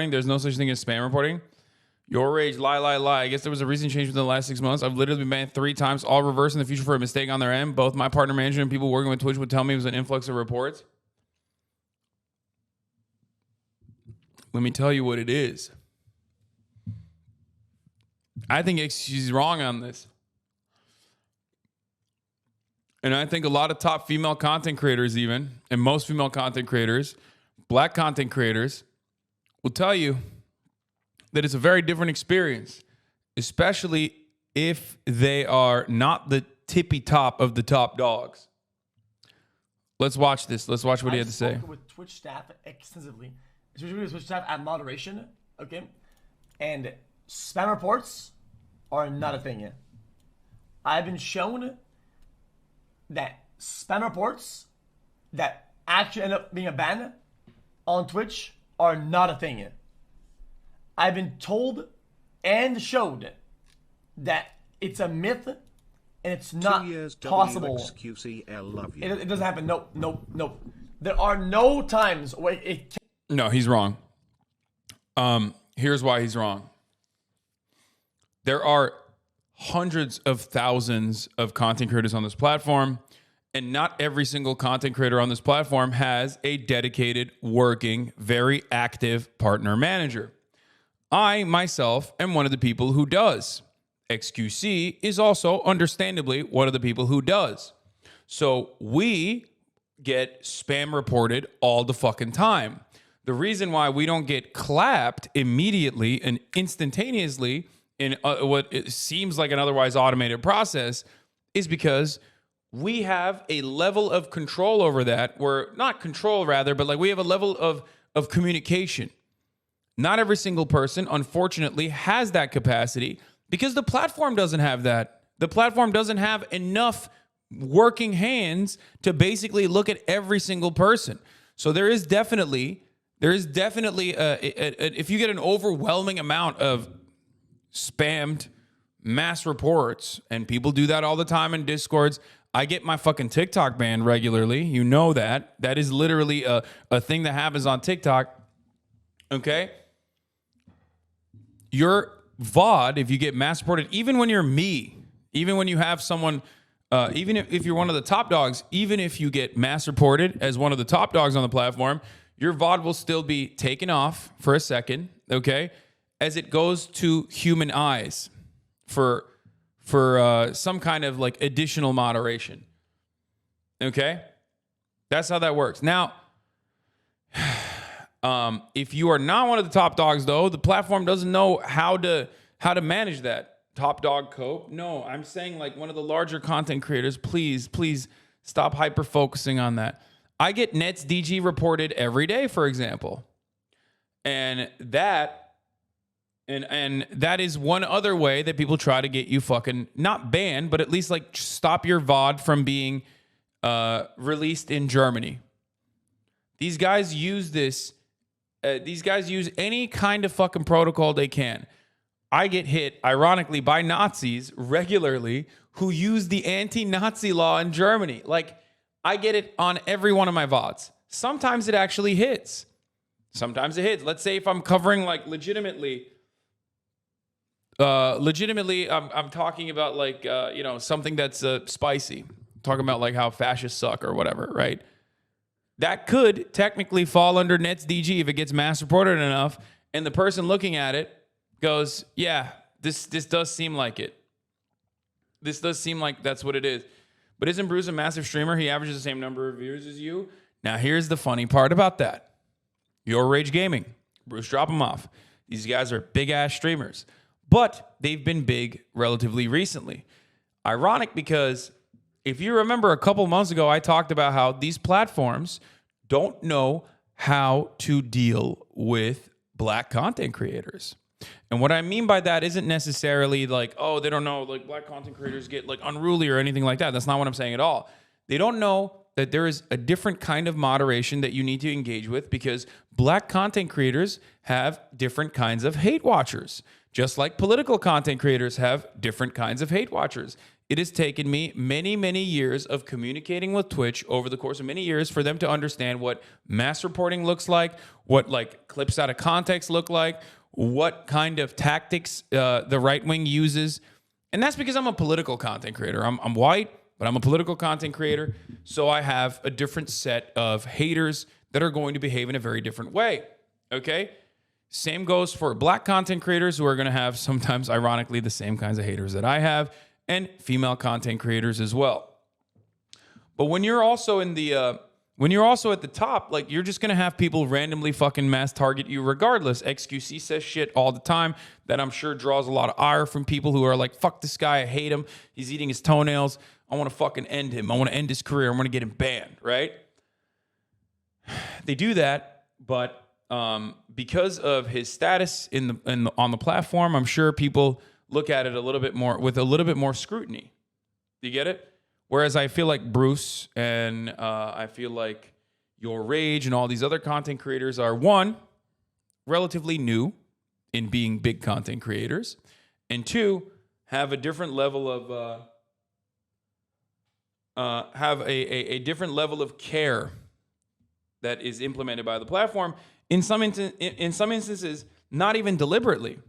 reporting. There's no such thing as spam reporting. Your rage, lie. I guess there was a recent change within the last 6 months. I've literally been banned 3 times, all reversed in the future for a mistake on their end. Both my partner manager and people working with Twitch would tell me it was an influx of reports. Let me tell you what it is. I think she's wrong on this. And I think a lot of top female content creators even, and most female content creators, black content creators, will tell you that it's a very different experience, especially if they are not the tippy top of the top dogs. Let's watch this. Let's watch what he had to say. I've spoken with Twitch staff extensively, especially with Twitch staff at moderation, okay? And spam reports are not a thing yet. I've been shown that spam reports that actually end up being a ban on Twitch are not a thing yet. I've been told and showed that it's a myth and it's not possible. It doesn't happen. Nope. There are no times where it can. No, he's wrong. Here's why he's wrong. There are hundreds of thousands of content creators on this platform, and not every single content creator on this platform has a dedicated, working, very active partner manager. I, myself, am one of the people who does. XQC is also, understandably, one of the people who does. So we get spam reported all the fucking time. The reason why we don't get clapped immediately and instantaneously in what it seems like an otherwise automated process is because we have a level of control over that. Not control, rather, but like we have a level of communication. Not every single person, unfortunately, has that capacity because the platform doesn't have that. The platform doesn't have enough working hands to basically look at every single person. So there is definitely if you get an overwhelming amount of spammed mass reports, and people do that all the time in Discords. I get my fucking TikTok banned regularly. You know that. That is literally a thing that happens on TikTok. Okay? Your VOD, if you get mass reported, even when you're me, even when you have someone, even if you're one of the top dogs, even if you get mass reported as one of the top dogs on the platform, your VOD will still be taken off for a second, okay, as it goes to human eyes for some kind of like additional moderation. Okay? That's how that works. Now, if you are not one of the top dogs, though, the platform doesn't know how to manage that. Top dog cope. No, I'm saying like one of the larger content creators, please stop hyper focusing on that. I get Nets DG reported every day, for example. And that is one other way that people try to get you fucking not banned, but at least like stop your VOD from being released in Germany. These guys use this. These guys use any kind of fucking protocol they can. I get hit, ironically, by Nazis regularly who use the anti-Nazi law in Germany. Like, I get it on every one of my VODs. Sometimes it actually hits. Sometimes it hits. Let's say if I'm covering like legitimately, I'm talking about like, something that's spicy. Talking about like how fascists suck or whatever, right? That could technically fall under Nets DG if it gets mass reported enough, and the person looking at it goes, yeah, this does seem like it. This does seem like that's what it is. But isn't Bruce a massive streamer? He averages the same number of viewers as you. Now, here's the funny part about that. Your Rage Gaming, Brucedropemoffs. These guys are big-ass streamers. But they've been big relatively recently. Ironic because if you remember a couple months ago, I talked about how these platforms don't know how to deal with black content creators. And what I mean by that isn't necessarily like, oh, they don't know, like black content creators get like unruly or anything like that. That's not what I'm saying at all. They don't know that there is a different kind of moderation that you need to engage with because black content creators have different kinds of hate watchers. Just like political content creators have different kinds of hate watchers. it has taken me many, many years of communicating with Twitch over the course of many years for them to understand what mass reporting looks like, what like clips out of context look like, what kind of tactics the right wing uses. And that's because I'm a political content creator. I'm white, but I'm a political content creator. So I have a different set of haters that are going to behave in a very different way. Okay? Same goes for black content creators who are going to have sometimes, ironically, the same kinds of haters that I have, and female content creators as well. But when you're also at the top, like you're just going to have people randomly fucking mass target you regardless. XQC says shit all the time that I'm sure draws a lot of ire from people who are like, fuck this guy, I hate him. He's eating his toenails. I want to fucking end him. I want to end his career. I want to get him banned, right? They do that, but because of his status on the platform, I'm sure people look at it a little bit more scrutiny. Do you get it? Whereas I feel like Bruce and I feel like Your Rage and all these other content creators are, one, relatively new in being big content creators, and two, have a different level of different level of care that is implemented by the platform. In some instances, not even deliberately.